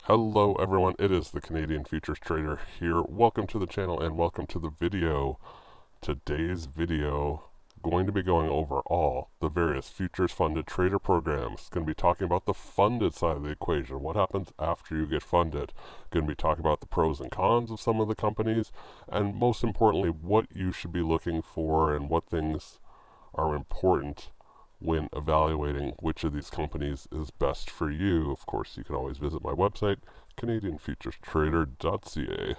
Hello everyone, it is the Canadian Futures Trader here. Welcome to the channel and welcome to the video. Today's video going to be going over all the various futures funded trader programs. Going to be talking about the funded side of the equation. What happens after you get funded? Going to be talking about the pros and cons of some of the companies, and most importantly, what you should be looking for and what things are important when evaluating which of these companies is best for you. Of course, you can always visit my website, CanadianFuturesTrader.ca.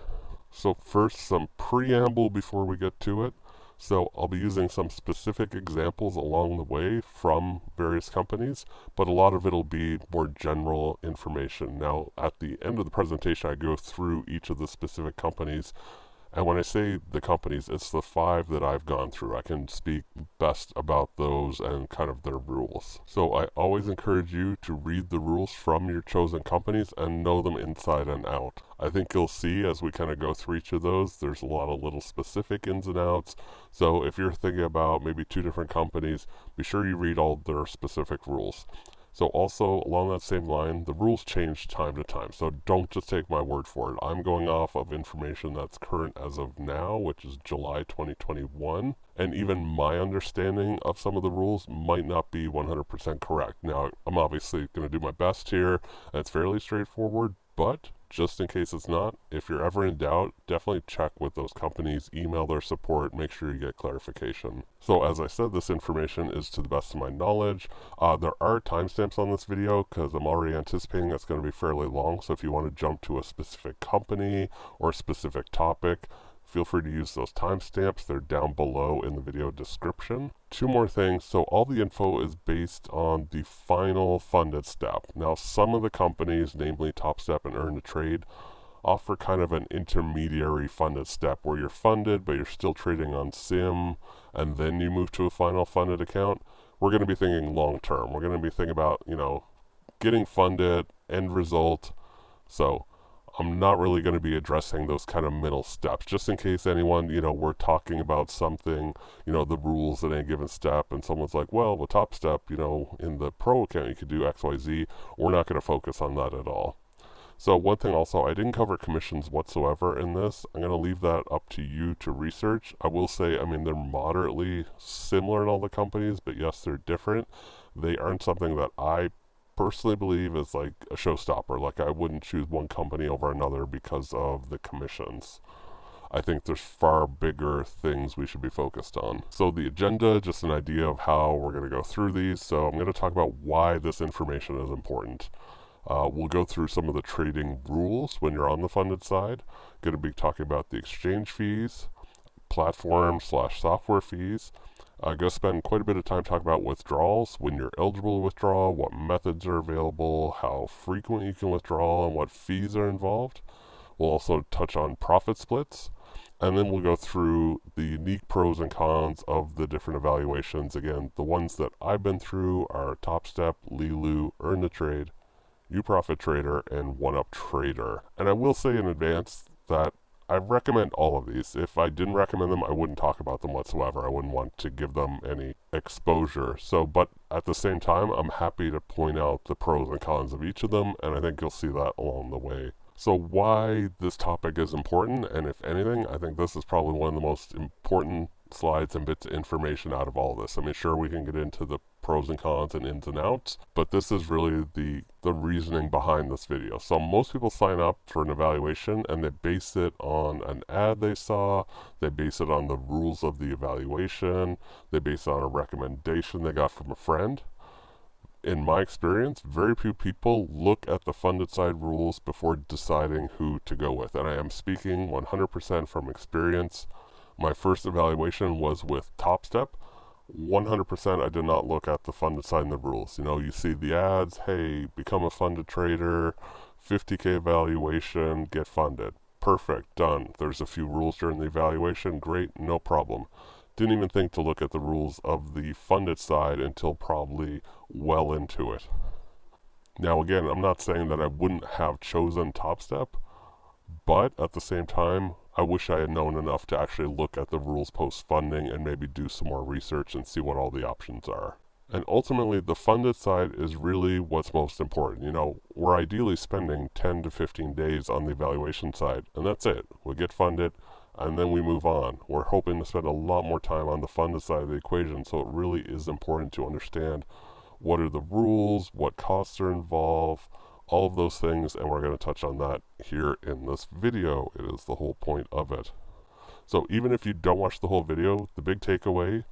So first, some preamble before we get to it. So I'll be using some specific examples along the way from various companies, but a lot of it will be more general information. Now, at the end of the presentation, I go through each of the specific companies. And when I say the companies, it's the 5 that I've gone through. I can speak best about those and kind of their rules. So I always encourage you to read the rules from your chosen companies and know them inside and out. I think you'll see as we kind of go through each of those, there's a lot of little specific ins and outs. So if you're thinking about maybe 2 different companies, be sure you read all their specific rules. So also, along that same line, the rules change time to time, so don't just take my word for it. I'm going off of information that's current as of now, which is July 2021, and even my understanding of some of the rules might not be 100% correct. Now, I'm obviously going to do my best here, and it's fairly straightforward, but just in case it's not, if you're ever in doubt, definitely check with those companies, email their support, make sure you get clarification. So as I said, this information is to the best of my knowledge. There are timestamps on this video because I'm already anticipating that's going to be fairly long, so if you want to jump to a specific company or a specific topic, feel free to use those timestamps. They're down below in the video description. 2 more things. So all the info is based on the final funded step. Now, some of the companies, namely TopStep and Earn to Trade, offer kind of an intermediary funded step where you're funded, but you're still trading on sim, and then you move to a final funded account. We're going to be thinking long term. We're going to be thinking about, getting funded, end result. So I'm not really going to be addressing those kind of middle steps, just in case anyone, we're talking about something, the rules at any given step, and someone's like, well, the top step, in the pro account, you could do X, Y, Z. We're not going to focus on that at all. So one thing also, I didn't cover commissions whatsoever in this. I'm going to leave that up to you to research. I will say, they're moderately similar in all the companies, but yes, they're different. They aren't something that I personally believe is like a showstopper. Like, I wouldn't choose one company over another because of the commissions. I think there's far bigger things we should be focused on. So the agenda, just an idea of how we're going to go through these. So I'm going to talk about why this information is important. We'll go through some of the trading rules when you're on the funded side. Going to be talking about the exchange fees, platform/software fees. I'm going to spend quite a bit of time talking about withdrawals, when you're eligible to withdraw, what methods are available, how frequent you can withdraw, and what fees are involved. We'll also touch on profit splits, and then we'll go through the unique pros and cons of the different evaluations. Again, the ones that I've been through are TopStep, LeeLoo, Earn to Trade, Uprofit Trader, and OneUp Trader. And I will say in advance that I recommend all of these. If I didn't recommend them, I wouldn't talk about them whatsoever. I wouldn't want to give them any exposure. But at the same time, I'm happy to point out the pros and cons of each of them, and I think you'll see that along the way. So why this topic is important, and if anything, I think this is probably one of the most important slides and bits of information out of all this. Sure, we can get into the pros and cons and ins and outs, but this is really the reasoning behind this video. So most people sign up for an evaluation and they base it on an ad they saw, they base it on the rules of the evaluation, they base it on a recommendation they got from a friend. In my experience, very few people look at the funded side rules before deciding who to go with, and I am speaking 100% from experience. My first evaluation was with TopStep. 100% I did not look at the funded side and the rules. You see the ads, hey, become a funded trader, 50K evaluation, get funded. Perfect, done. There's a few rules during the evaluation, great, no problem. Didn't even think to look at the rules of the funded side until probably well into it. Now again, I'm not saying that I wouldn't have chosen TopStep, but at the same time, I wish I had known enough to actually look at the rules post-funding and maybe do some more research and see what all the options are. And ultimately, the funded side is really what's most important. You know, we're ideally spending 10 to 15 days on the evaluation side, and that's it. We get funded, and then we move on. We're hoping to spend a lot more time on the funded side of the equation, so it really is important to understand what are the rules, what costs are involved, all of those things, and we're going to touch on that here in this video. It is the whole point of it. So even if you don't watch the whole video, the big takeaway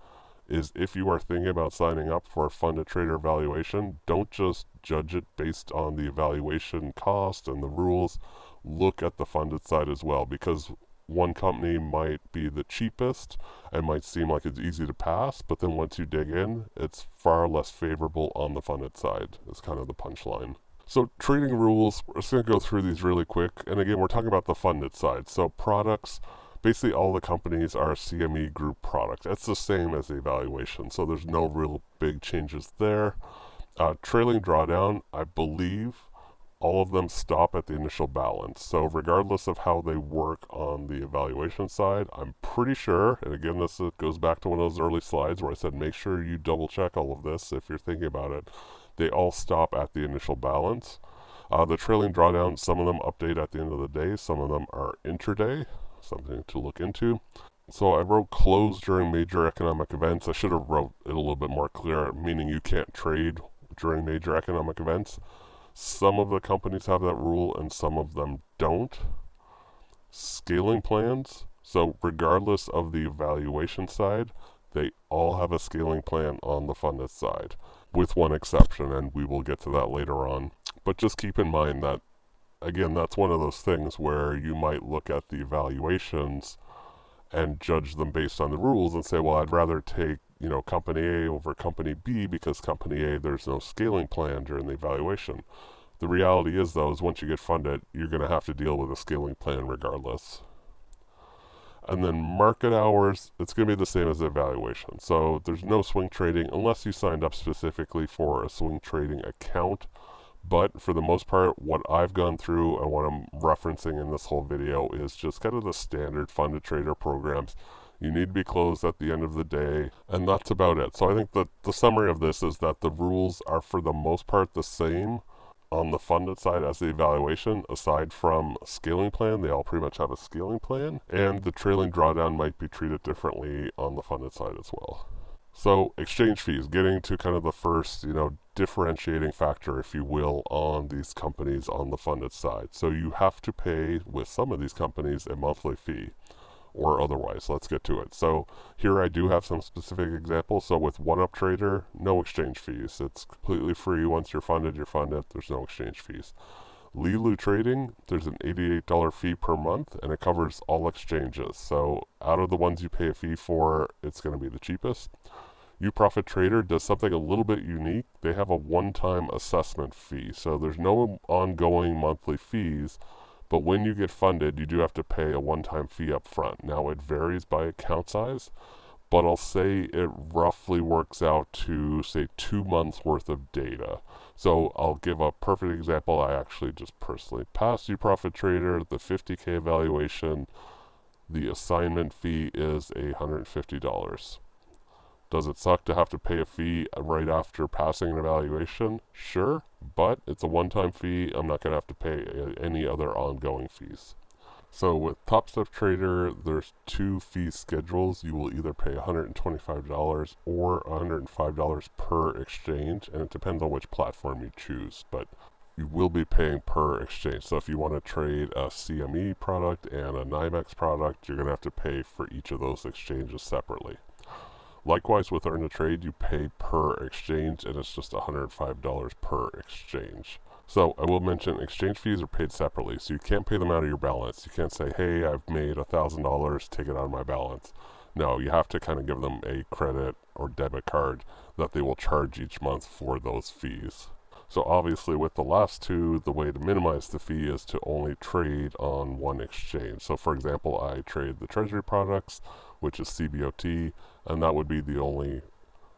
is if you are thinking about signing up for a funded trader evaluation, don't just judge it based on the evaluation cost and the rules. Look at the funded side as well, because one company might be the cheapest and might seem like it's easy to pass, but then once you dig in, it's far less favorable on the funded side, is kind of the punchline. So trading rules, we're just going to go through these really quick. And again, we're talking about the funded side. So products, basically all the companies are CME group products. That's the same as the evaluation, so there's no real big changes there. Trailing drawdown, I believe all of them stop at the initial balance. So regardless of how they work on the evaluation side, I'm pretty sure, and again, this goes back to one of those early slides where I said make sure you double check all of this if you're thinking about it, they all stop at the initial balance. The trailing drawdown, some of them update at the end of the day, some of them are intraday, something to look into. So I wrote close during major economic events. I should have wrote it a little bit more clear, meaning you can't trade during major economic events. Some of the companies have that rule and some of them don't. Scaling plans, so regardless of the evaluation side, they all have a scaling plan on the funded side, with one exception, and we will get to that later on. But just keep in mind that, again, that's one of those things where you might look at the evaluations and judge them based on the rules and say, well, I'd rather take, you know, company A over company B because company A, there's no scaling plan during the evaluation. The reality is, though, is once you get funded, you're going to have to deal with a scaling plan regardless. And then market hours, it's going to be the same as the evaluation. So there's no swing trading unless you signed up specifically for a swing trading account. But for the most part, what I've gone through and what I'm referencing in this whole video is just kind of the standard funded trader programs. You need to be closed at the end of the day, and that's about it. So I think that the summary of this is that the rules are for the most part the same on the funded side as the evaluation, aside from scaling plan. They all pretty much have a scaling plan, and the trailing drawdown might be treated differently on the funded side as well. So exchange fees, getting to kind of the first, you know, differentiating factor, if you will, on these companies on the funded side. So you have to pay, with some of these companies, a monthly fee or otherwise. Let's get to it. So here I do have some specific examples. So with OneUp Trader, no exchange fees. It's completely free. Once you're funded, there's no exchange fees. LeeLoo Trading, there's an $88 fee per month, and it covers all exchanges. So out of the ones you pay a fee for, it's going to be the cheapest. Uprofit Trader does something a little bit unique. They have a one-time assessment fee. So there's no ongoing monthly fees, but when you get funded, you do have to pay a one-time fee up front. Now, it varies by account size, but I'll say it roughly works out to, say, 2 months worth of data. So I'll give a perfect example. I actually just personally passed Uprofit Trader, the 50K evaluation. The assignment fee is $150. Does it suck to have to pay a fee right after passing an evaluation? Sure, but it's a one-time fee. I'm not going to have to pay any other ongoing fees. So with TopStep Trader, there's 2 fee schedules. You will either pay $125 or $105 per exchange, and it depends on which platform you choose, but you will be paying per exchange. So if you want to trade a CME product and a NYMEX product, you're going to have to pay for each of those exchanges separately. Likewise, with Earn to Trade, you pay per exchange, and it's just $105 per exchange. So I will mention exchange fees are paid separately, so you can't pay them out of your balance. You can't say, hey, I've made $1,000, take it out of my balance. No, you have to kind of give them a credit or debit card that they will charge each month for those fees. So obviously with the last two, the way to minimize the fee is to only trade on one exchange. So for example, I trade the Treasury products, which is CBOT, and that would be the only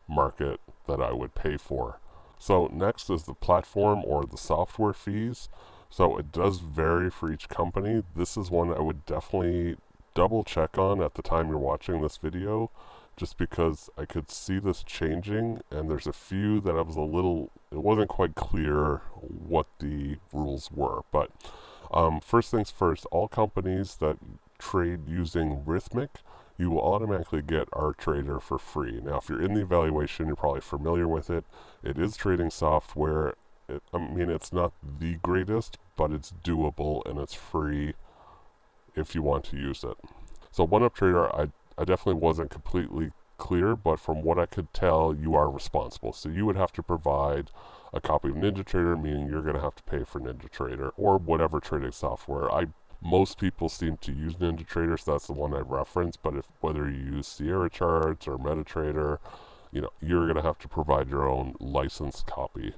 market that I would pay for. So next is the platform or the software fees. So it does vary for each company. This is one I would definitely double check on at the time you're watching this video, just because I could see this changing, and there's a few that I was it wasn't quite clear what the rules were. But first things first, all companies that trade using Rithmic, you will automatically get our trader for free. Now, if you're in the evaluation, you're probably familiar with it. It is trading software. I mean, it's not the greatest, but it's doable and it's free if you want to use it. So OneUp Trader, I definitely wasn't completely clear, but from what I could tell, you are responsible. So you would have to provide a copy of NinjaTrader, meaning you're going to have to pay for NinjaTrader or whatever trading software. Most people seem to use NinjaTrader, so that's the one I reference. But whether you use Sierra Charts or MetaTrader, you're going to have to provide your own licensed copy.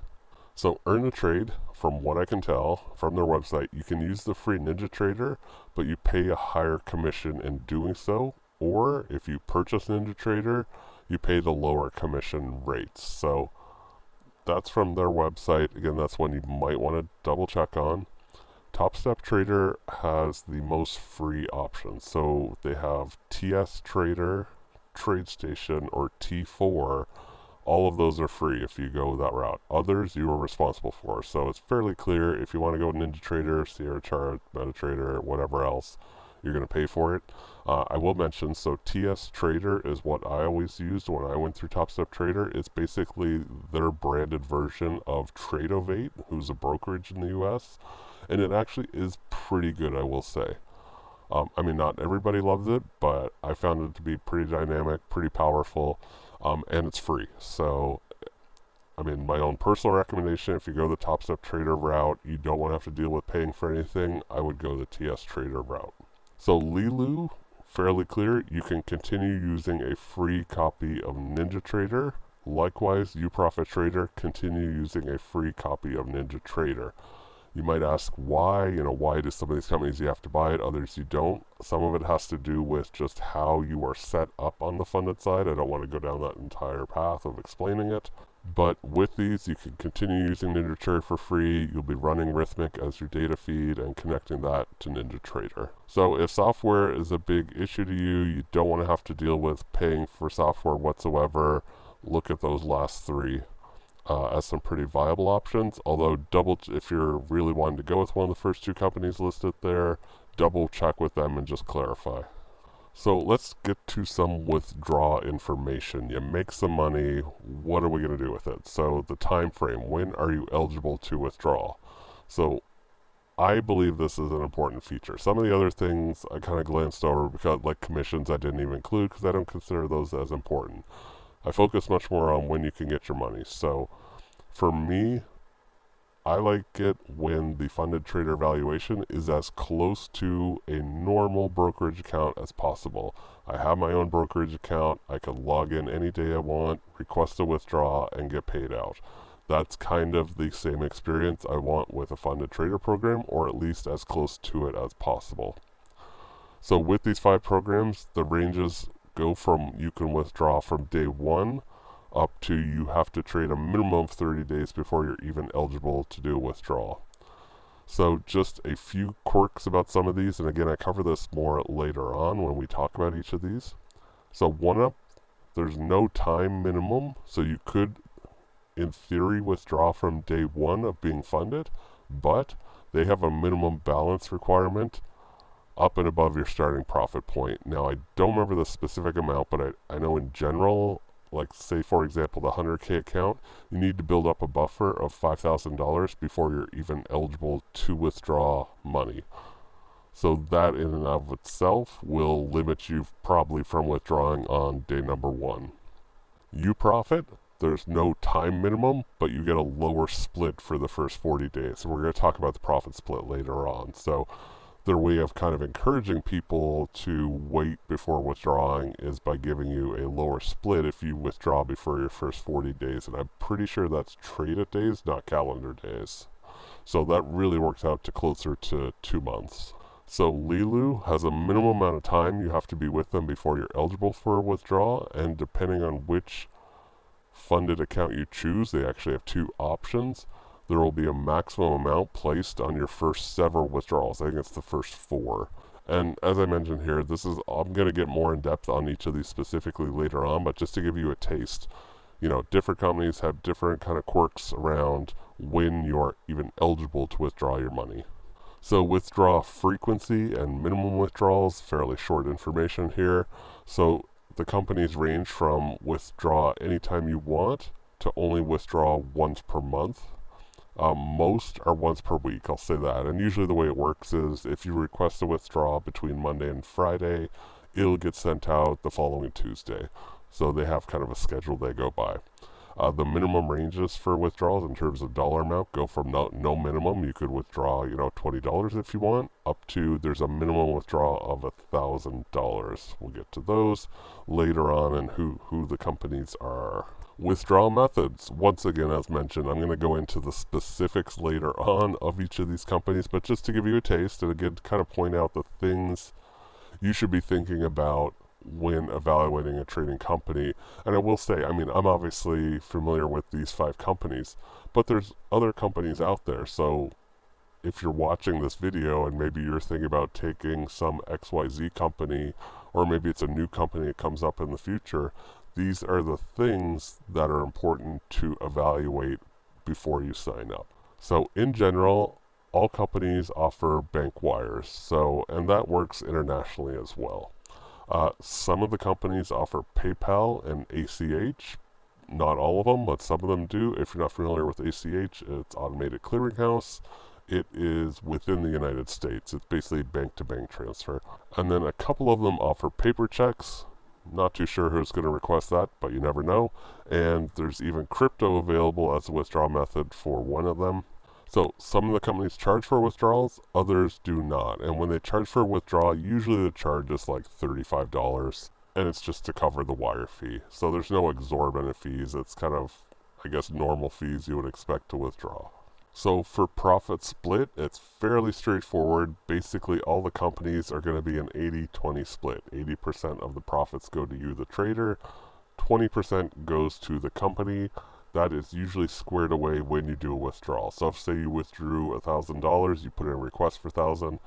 So Earn a Trade, from what I can tell from their website, you can use the free NinjaTrader, but you pay a higher commission in doing so. Or if you purchase NinjaTrader, you pay the lower commission rates. So that's from their website. Again, that's one you might want to double check on. TopStep Trader has the most free options. So they have TS Trader, TradeStation, or T4. All of those are free if you go that route. Others you are responsible for. So it's fairly clear if you want to go NinjaTrader, Sierra Chart, MetaTrader, whatever else, you're going to pay for it. I will mention, so TS Trader is what I always used when I went through TopStep Trader. It's basically their branded version of Tradeovate, who's a brokerage in the US. And it actually is pretty good, I will say. I mean, not everybody loves it, but I found it to be pretty dynamic, pretty powerful, and it's free. So, I mean, my own personal recommendation, if you go the TopStep Trader route, you don't want to have to deal with paying for anything, I would go the TS Trader route. So LeeLoo, fairly clear, you can continue using a free copy of NinjaTrader. Likewise, Uprofit Trader, continue using a free copy of NinjaTrader. You might ask why, why do some of these companies you have to buy it, others you don't. Some of it has to do with just how you are set up on the funded side. I don't want to go down that entire path of explaining it. But with these, you can continue using NinjaTrader for free. You'll be running Rithmic as your data feed and connecting that to NinjaTrader. So if software is a big issue to you, you don't want to have to deal with paying for software whatsoever, look at those last three as some pretty viable options. Although if you're really wanting to go with one of the first two companies listed there, double check with them and just clarify. So let's get to some withdrawal information. You make some money, what are we going to do with it? So the time frame, when are you eligible to withdraw? So I believe this is an important feature. Some of the other things I kind of glanced over because, like commissions, I didn't even include because I don't consider those as important. I focus much more on when you can get your money. So for me, I like it when the funded trader valuation is as close to a normal brokerage account as possible. I have my own brokerage account. I can log in any day I want, request a withdrawal, and get paid out. That's kind of the same experience I want with a funded trader program, or at least as close to it as possible. So with these 5 programs, the ranges go from you can withdraw from day 1 up to you have to trade a minimum of 30 days before you're even eligible to do a withdrawal. So just a few quirks about some of these, and again, I cover this more later on when we talk about each of these. So OneUp, there's no time minimum, so you could, in theory, withdraw from day 1 of being funded, but they have a minimum balance requirement up and above your starting profit point. Now, I don't remember the specific amount, but I know in general, like say for example the 100K account, you need to build up a buffer of $5,000 before you're even eligible to withdraw money. So that in and of itself will limit you probably from withdrawing on day number 1. Uprofit, there's no time minimum, but you get a lower split for the first 40 days. And we're going to talk about the profit split later on. So their way of kind of encouraging people to wait before withdrawing is by giving you a lower split if you withdraw before your first 40 days. And I'm pretty sure that's traded days, not calendar days. So that really works out to closer to 2 months. So LeeLoo has a minimum amount of time you have to be with them before you're eligible for a withdrawal. And depending on which funded account you choose, they actually have 2 options. There will be a maximum amount placed on your first several withdrawals. I think it's the first 4. And as I mentioned here, I'm going to get more in depth on each of these specifically later on, but just to give you a taste, different companies have different kind of quirks around when you're even eligible to withdraw your money. So withdrawal frequency and minimum withdrawals, fairly short information here. So the companies range from withdraw anytime you want to only withdraw once per month. Most are once per week, I'll say that. And usually the way it works is if you request a withdrawal between Monday and Friday, it'll get sent out the following Tuesday. So they have kind of a schedule they go by. The minimum ranges for withdrawals in terms of dollar amount go from no minimum. You could withdraw, $20 if you want, up to there's a minimum withdrawal of $1,000. We'll get to those later on and who the companies are. Withdrawal methods. Once again, as mentioned, I'm going to go into the specifics later on of each of these companies, but just to give you a taste and again kind of point out the things you should be thinking about when evaluating a trading company. And I will say, I'm obviously familiar with these 5 companies, but there's other companies out there. So if you're watching this video and maybe you're thinking about taking some XYZ company, or maybe it's a new company that comes up in the future, these are the things that are important to evaluate before you sign up. So in general, all companies offer bank wires, and that works internationally as well. Some of the companies offer PayPal and ACH. Not all of them, but some of them do. If you're not familiar with ACH, it's Automated Clearinghouse. It is within the United States. It's basically bank-to-bank transfer. And then a couple of them offer paper checks. Not too sure who's going to request that, but you never know. And there's even crypto available as a withdrawal method for one of them. So some of the companies charge for withdrawals, others do not. And when they charge for a withdrawal, usually the charge is like $35, and it's just to cover the wire fee. So there's no exorbitant fees. It's kind of, normal fees you would expect to withdraw. So for profit split, it's fairly straightforward. Basically, all the companies are going to be an 80-20 split. 80% of the profits go to you, the trader. 20% goes to the company. That is usually squared away when you do a withdrawal. So if, say, you withdrew $1,000, you put in a request for $1,000,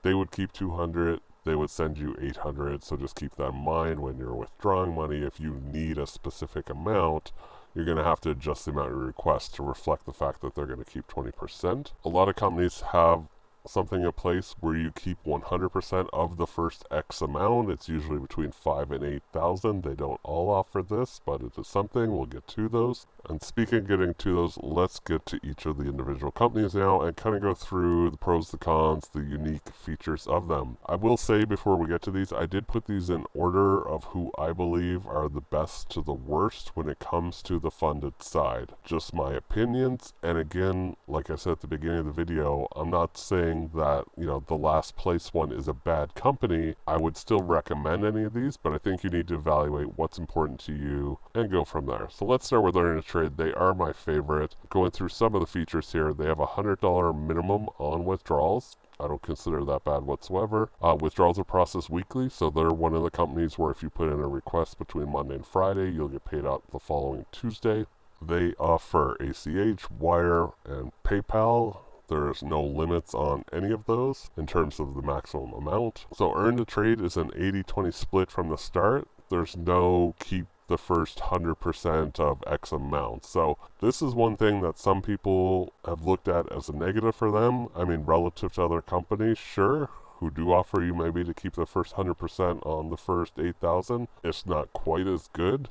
they would keep $200. They would send you $800. So just keep that in mind when you're withdrawing money. If you need a specific amount, you're going to have to adjust the amount you request to reflect the fact that they're going to keep 20%. A lot of companies have something in place where you keep 100% of the first X amount. It's usually between 5,000 and 8,000. They don't all offer this, but it is something. We'll get to those. And speaking of getting to those, let's get to each of the individual companies now and kind of go through the pros, the cons, the unique features of them. I will say before we get to these, I did put these in order of who I believe are the best to the worst when it comes to the funded side. Just my opinions. And again, like I said at the beginning of the video, I'm not saying that, the last place one is a bad company. I would still recommend any of these, but I think you need to evaluate what's important to you and go from there. So let's start with Earn a Trade. They are my favorite. Going through some of the features here, they have a $100 minimum on withdrawals. I don't consider that bad whatsoever. Withdrawals are processed weekly, so they're one of the companies where if you put in a request between Monday and Friday, you'll get paid out the following Tuesday. They offer ACH, Wire, and PayPal. There's no limits on any of those in terms of the maximum amount. So Earn a Trade is an 80-20 split from the start. There's no keep the first 100% of X amount. So this is one thing that some people have looked at as a negative for them. Relative to other companies, sure, who do offer you maybe to keep the first 100% on the first 8,000. It's not quite as good,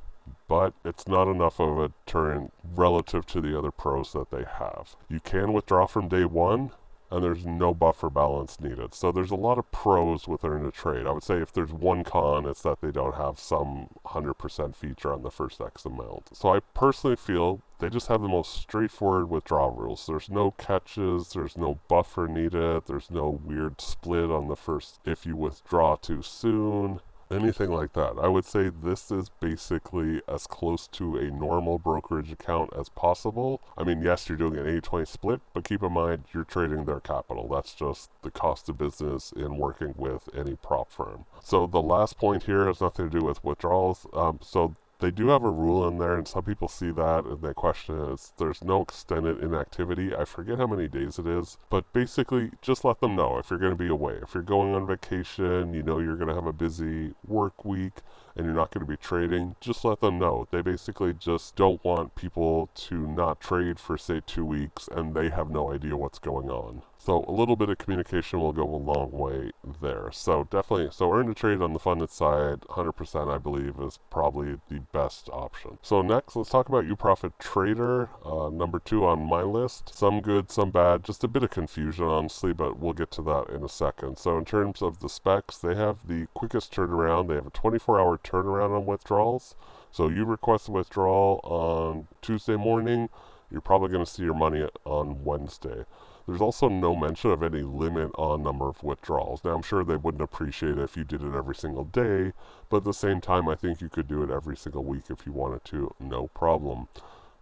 but it's not enough of a deterrent relative to the other pros that they have. You can withdraw from day one, and there's no buffer balance needed. So there's a lot of pros with Earn a Trade. I would say if there's one con, it's that they don't have some 100% feature on the first X amount. So I personally feel they just have the most straightforward withdrawal rules. There's no catches, there's no buffer needed, there's no weird split on the first if you withdraw too soon. Anything like that. I would say this is basically as close to a normal brokerage account as possible. Yes, you're doing an 80-20 split, but keep in mind you're trading their capital. That's just the cost of business in working with any prop firm. So the last point here has nothing to do with withdrawals. So They do have a rule in there, and some people see that and they question it. There's no extended inactivity. I forget how many days it is, but basically just let them know if you're going to be away. If you're going on vacation, you know you're going to have a busy work week and you're not going to be trading, just let them know. They basically just don't want people to not trade for, say, 2 weeks and they have no idea what's going on. So a little bit of communication will go a long way there. So definitely, so earn to trade on the funded side, 100% I believe is probably the best option. So next, let's talk about Uprofit Trader, number 2 on my list. Some good, some bad, just a bit of confusion honestly, but we'll get to that in a second. So in terms of the specs, they have the quickest turnaround. They have a 24-hour turnaround on withdrawals. So you request a withdrawal on Tuesday morning, you're probably going to see your money on Wednesday. There's also no mention of any limit on number of withdrawals. Now, I'm sure they wouldn't appreciate it if you did it every single day, but at the same time, I think you could do it every single week if you wanted to, no problem.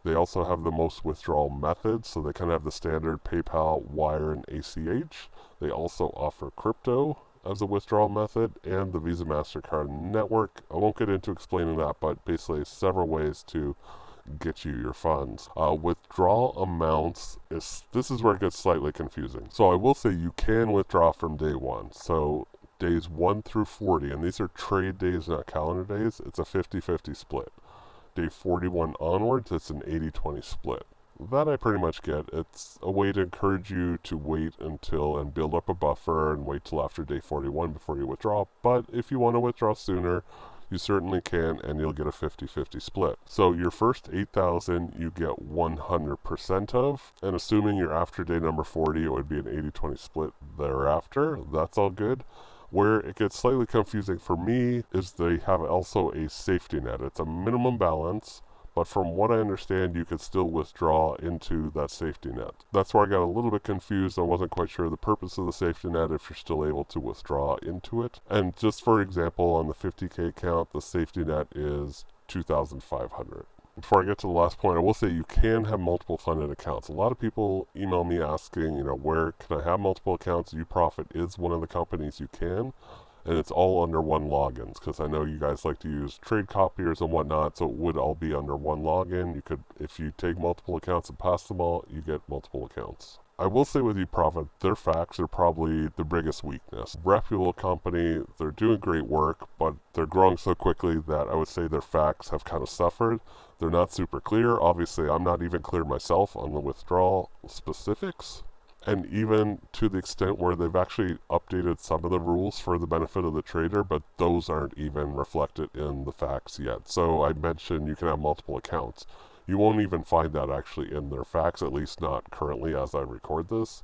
They also have the most withdrawal methods, so they kind of have the standard PayPal, Wire, and ACH. They also offer crypto as a withdrawal method and the Visa MasterCard network. I won't get into explaining that, but basically several ways to get you your funds. Withdrawal amounts, this is where it gets slightly confusing. So I will say you can withdraw from day 1. So days 1 through 40, and these are trade days, not calendar days, it's a 50-50 split. Day 41 onwards, it's an 80-20 split. That I pretty much get. It's a way to encourage you to wait until and build up a buffer and wait till after day 41 before you withdraw. But if you want to withdraw sooner, you certainly can, and you'll get a 50-50 split. So your first 8,000 you get 100% of, and assuming you're after day number 40, it would be an 80-20 split thereafter. That's all good. Where it gets slightly confusing for me is they have also a safety net. It's a minimum balance, but from what I understand, you could still withdraw into that safety net. That's where I got a little bit confused. I wasn't quite sure the purpose of the safety net if you're still able to withdraw into it. And just for example, on the 50K account, the safety net is 2,500. Before I get to the last point, I will say you can have multiple funded accounts. A lot of people email me asking, where can I have multiple accounts? Uprofit is one of the companies you can. And it's all under one login, because I know you guys like to use trade copiers and whatnot, so it would all be under one login. You could, if you take multiple accounts and pass them all, you get multiple accounts. I will say with Uprofit, their facts are probably the biggest weakness. Reputable company, they're doing great work, but they're growing so quickly that I would say their facts have kind of suffered. They're not super clear. Obviously, I'm not even clear myself on the withdrawal specifics. And even to the extent where they've actually updated some of the rules for the benefit of the trader, but those aren't even reflected in the facts yet. So I mentioned you can have multiple accounts. You won't even find that actually in their facts, at least not currently as I record this.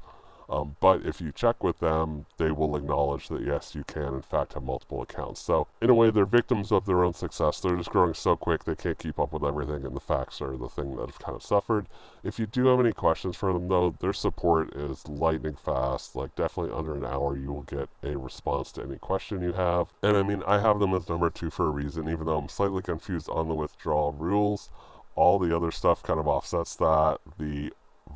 But if you check with them, they will acknowledge that yes, you can in fact have multiple accounts. So in a way, they're victims of their own success. They're just growing so quick, they can't keep up with everything, and the facts are the thing that have kind of suffered. If you do have any questions for them though, their support is lightning fast. Like definitely under an hour, you will get a response to any question you have. And I mean, I have them as number 2 for a reason, even though I'm slightly confused on the withdrawal rules. All the other stuff kind of offsets that. The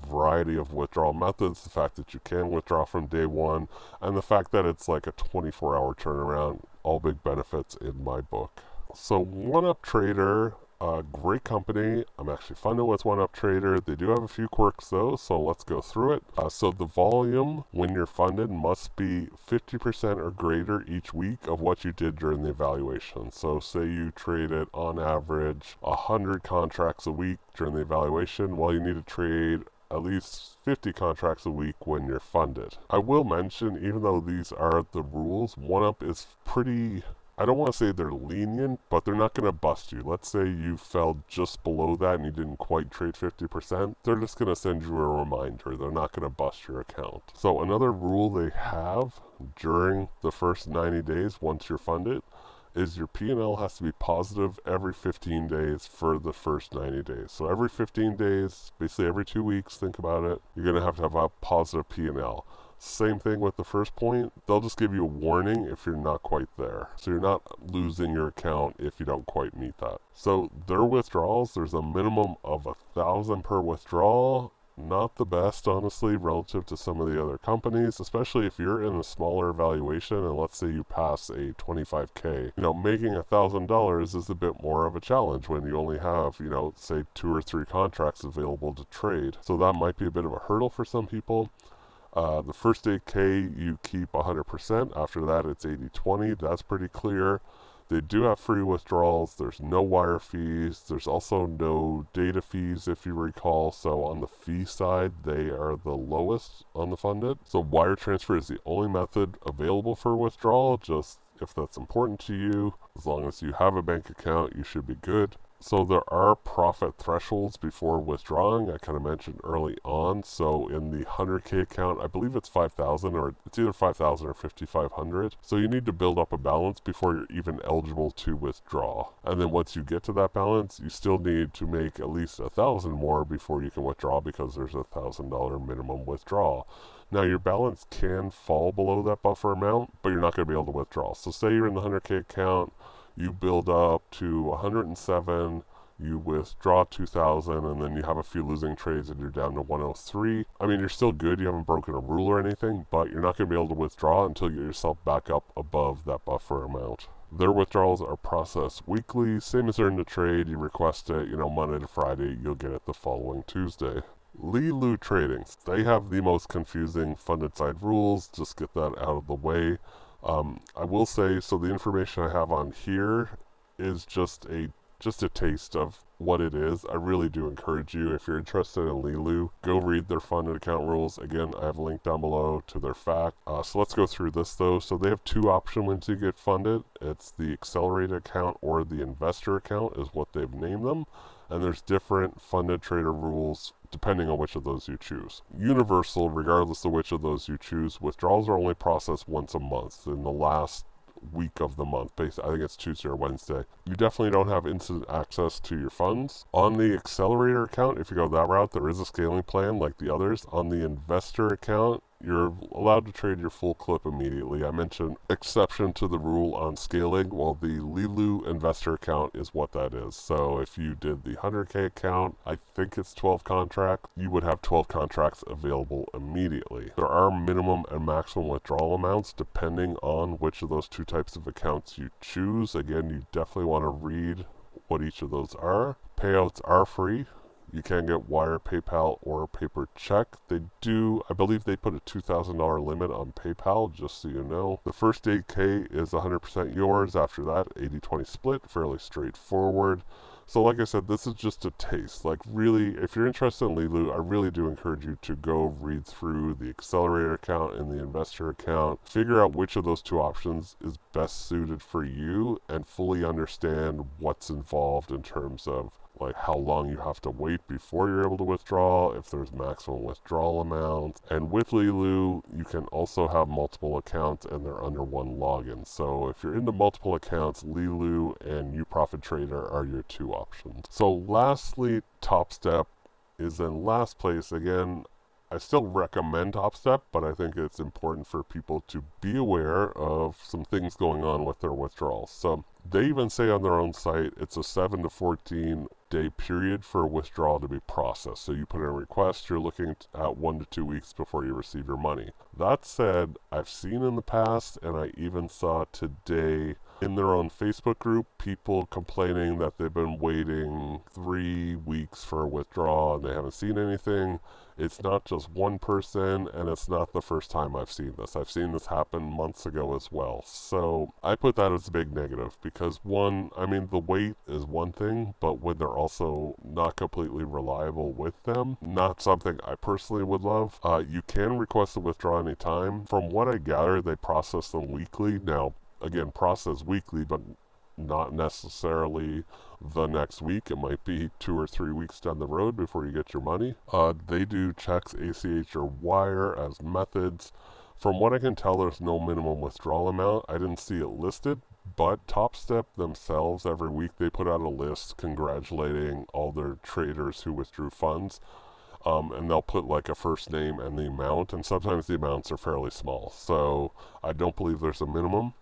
variety of withdrawal methods, the fact that you can withdraw from day 1, and the fact that it's like a 24-hour turnaround, all big benefits in my book. So OneUp Trader, a great company. I'm actually funded with OneUp Trader. They do have a few quirks though, so let's go through it. So the volume when you're funded must be 50% or greater each week of what you did during the evaluation. So say you traded on average 100 contracts a week during the evaluation, well, you need to trade at least 50 contracts a week when you're funded. I will mention, even though these are the rules, OneUp is pretty, I don't want to say they're lenient, but they're not going to bust you. Let's say you fell just below that and you didn't quite trade 50%. They're just going to send you a reminder. They're not going to bust your account. So another rule they have during the first 90 days once you're funded is your P&L has to be positive every 15 days for the first 90 days. So every 15 days, basically every 2 weeks, think about it, you're going to have a positive P&L. Same thing with the first point. They'll just give you a warning if you're not quite there. So you're not losing your account if you don't quite meet that. So their withdrawals, there's a minimum of 1,000 per withdrawal. not the best, honestly, relative to some of the other companies, especially if you're in a smaller valuation and let's say you pass a 25K. Making $1,000 is a bit more of a challenge when you only have, say 2 or 3 contracts available to trade. So that might be a bit of a hurdle for some people. The first 8K you keep 100%. After that, it's 80-20. That's pretty clear. They do have free withdrawals. There's no wire fees. There's also no data fees, if you recall. So on the fee side, they are the lowest on the funded. So wire transfer is the only method available for withdrawal. Just if that's important to you, as long as you have a bank account, you should be good. So there are profit thresholds before withdrawing. I kind of mentioned early on. So in the 100K account, I believe it's 5,000 or it's either 5,000 or 5,500. So you need to build up a balance before you're even eligible to withdraw. And then once you get to that balance, you still need to make at least 1,000 more before you can withdraw because there's a $1,000 minimum withdrawal. Now your balance can fall below that buffer amount, but you're not going to be able to withdraw. So say you're in the 100K account, you build up to 107, you withdraw 2,000, and then you have a few losing trades and you're down to 103. I mean, you're still good, you haven't broken a rule or anything, but you're not going to be able to withdraw until you get yourself back up above that buffer amount. Their withdrawals are processed weekly, same as they're in the trade. You request it, Monday to Friday, you'll get it the following Tuesday. LeeLoo Trading, they have the most confusing funded side rules, just get that out of the way. I will say, so the information I have on here is just a taste of what it is. I really do encourage you, if you're interested in LeeLoo, go read their funded account rules. Again, I have a link down below to their fact. So let's go through this though. So they have 2 options when you get funded. It's the accelerated account or the investor account is what they've named them. And there's different funded trader rules depending on which of those you choose. Universal, regardless of which of those you choose, withdrawals are only processed once a month in the last week of the month. I think it's Tuesday or Wednesday. You definitely don't have instant access to your funds. On the accelerator account, if you go that route, there is a scaling plan like the others. On the investor account, you're allowed to trade your full clip immediately. I mentioned exception to the rule on scaling. Well, the LeeLoo investor account is what that is. So if you did the 100K account, I think it's 12 contracts, you would have 12 contracts available immediately. There are minimum and maximum withdrawal amounts depending on which of those 2 types of accounts you choose. Again, you definitely want to read what each of those are. Payouts are free. You can get wire, PayPal, or paper check. They do, I believe they put a $2,000 limit on PayPal, just so you know. The first 8K is 100% yours. After that, 80-20 split, fairly straightforward. So like I said, this is just a taste. Like really, if you're interested in LeeLoo, I really do encourage you to go read through the accelerator account and the investor account. Figure out which of those 2 options is best suited for you and fully understand what's involved in terms of like how long you have to wait before you're able to withdraw, if there's maximum withdrawal amount. And with LeeLoo, you can also have multiple accounts and they're under one login. So if you're into multiple accounts, LeeLoo and Uprofit Trader are your 2 options. So lastly, TopStep is in last place. Again, I still recommend TopStep, but I think it's important for people to be aware of some things going on with their withdrawals. So they even say on their own site it's a 7 to 14 day period for a withdrawal to be processed. So you put in a request, you're looking at 1 to 2 weeks before you receive your money. That said, I've seen in the past, and I even saw today in their own Facebook group, people complaining that they've been waiting 3 weeks for a withdrawal and they haven't seen anything. It's not just one person, and it's not the first time I've seen this. I've seen this happen months ago as well. So I put that as a big negative because one, I mean, the wait is one thing, but when they're also not completely reliable with them, not something I personally would love. You can request a withdrawal anytime. From what I gather, they process them weekly. Now, again, process weekly, but not necessarily the next week. It might be 2 or 3 weeks down the road before you get your money. They do checks, ACH, or wire as methods. From what I can tell, there's no minimum withdrawal amount. I didn't see it listed, but TopStep themselves, every week they put out a list congratulating all their traders who withdrew funds. And they'll put like a first name and the amount, and sometimes the amounts are fairly small. So I don't believe there's a minimum.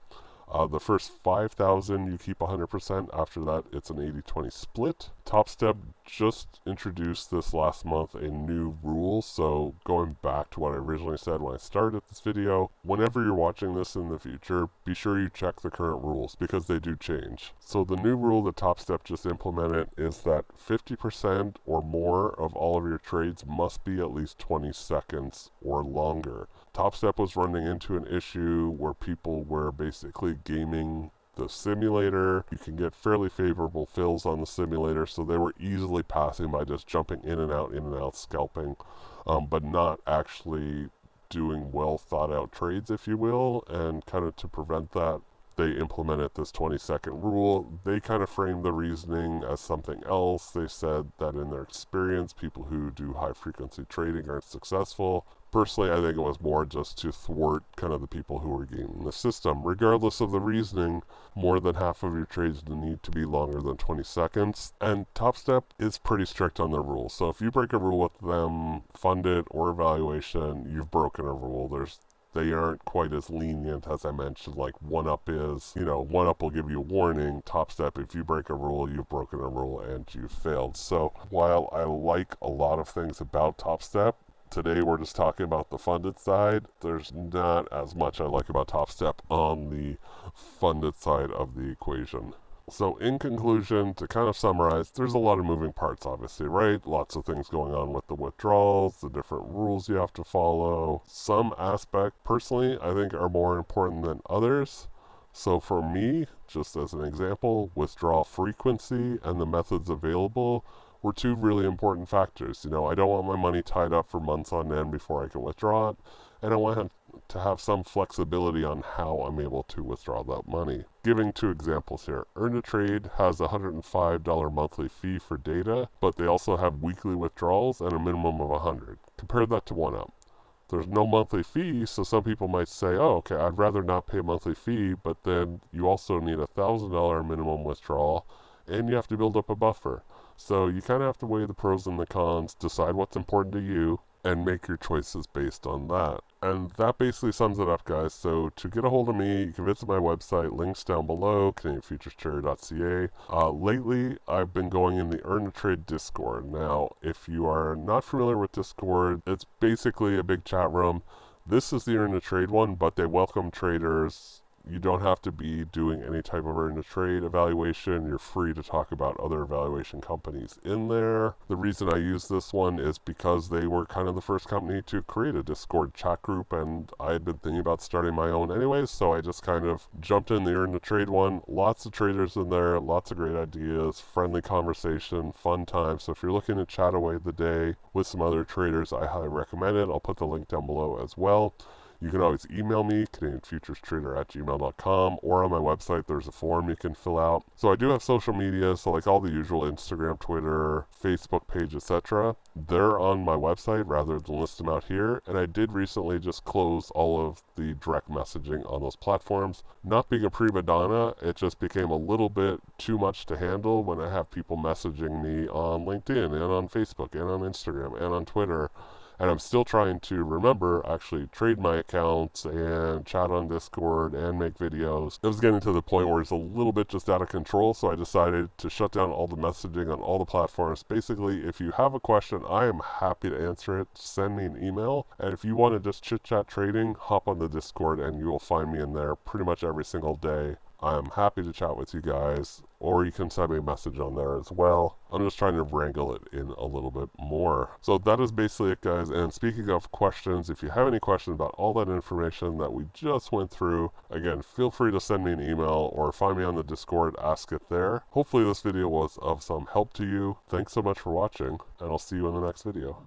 The first 5,000 you keep 100%. After that, it's an 80-20 split. TopStep just introduced this last month a new rule. So going back to what I originally said when I started this video, whenever you're watching this in the future, be sure you check the current rules because they do change. So the new rule that TopStep just implemented is that 50% or more of all of your trades must be at least 20 seconds or longer. TopStep was running into an issue where people were basically gaming the simulator. You can get fairly favorable fills on the simulator, so they were easily passing by just jumping in and out, scalping, but not actually doing well thought out trades, if you will. And kind of to prevent that, they implemented this 20-second rule. They kind of framed the reasoning as something else. They said that in their experience, people who do high frequency trading aren't successful. Personally, I think it was more just to thwart kind of the people who were gaming the system. Regardless of the reasoning, more than half of your trades need to be longer than 20 seconds. And TopStep is pretty strict on their rules. So if you break a rule with them, funded or evaluation, you've broken a rule. They aren't quite as lenient as I mentioned, like OneUp is. You know, OneUp will give you a warning. TopStep, if you break a rule, you've broken a rule and you've failed. So while I like a lot of things about TopStep, today we're just talking about the funded side. There's not as much I like about TopStep on the funded side of the equation. So in conclusion, to kind of summarize, there's a lot of moving parts, obviously, right? Lots of things going on with the withdrawals, the different rules you have to follow. Some aspect, personally, I think are more important than others. So for me, just as an example, withdrawal frequency and the methods available were two really important factors. You know, I don't want my money tied up for months on end before I can withdraw it, and I want to have some flexibility on how I'm able to withdraw that money. Giving two examples here. Earn a Trade has a $105 monthly fee for data, but they also have weekly withdrawals and a minimum of $100. Compare that to OneUp. There's no monthly fee, so some people might say, oh, okay, I'd rather not pay a monthly fee, but then you also need a $1,000 minimum withdrawal, and you have to build up a buffer. So you kind of have to weigh the pros and the cons, decide what's important to you, and make your choices based on that. And that basically sums it up, guys. So to get a hold of me, you can visit my website, links down below, CanadianFuturesTrader.ca. Lately, I've been going in the Earn a Trade Discord. Now, if you are not familiar with Discord, it's basically a big chat room. This is the Earn a Trade one, but they welcome traders. You don't have to be doing any type of earn a trade evaluation. You're free to talk about other evaluation companies in there. The reason I use this one is because they were kind of the first company to create a Discord chat group, and I had been thinking about starting my own anyways, so I just kind of jumped in the earn a trade one. Lots of traders in there, lots of great ideas, friendly conversation, fun time. So if you're looking to chat away the day with some other traders, I highly recommend it. I'll put the link down below as well. You can always email me, CanadianFuturesTrader@gmail.com, or on my website there's a form you can fill out. So I do have social media, so like all the usual Instagram, Twitter, Facebook page, etc. They're on my website rather than list them out here. And I did recently just close all of the direct messaging on those platforms. Not being a prima donna, it just became a little bit too much to handle when I have people messaging me on LinkedIn and on Facebook and on Instagram and on Twitter. And I'm still trying to remember, actually trade my accounts and chat on Discord and make videos. It was getting to the point where it's a little bit just out of control, so I decided to shut down all the messaging on all the platforms. Basically, if you have a question, I am happy to answer it. Send me an email. And if you want to just chit-chat trading, hop on the Discord and you will find me in there pretty much every single day. I'm happy to chat with you guys, or you can send me a message on there as well. I'm just trying to wrangle it in a little bit more. So that is basically it, guys. And speaking of questions, if you have any questions about all that information that we just went through, again, feel free to send me an email or find me on the Discord, ask it there. Hopefully this video was of some help to you. Thanks so much for watching, and I'll see you in the next video.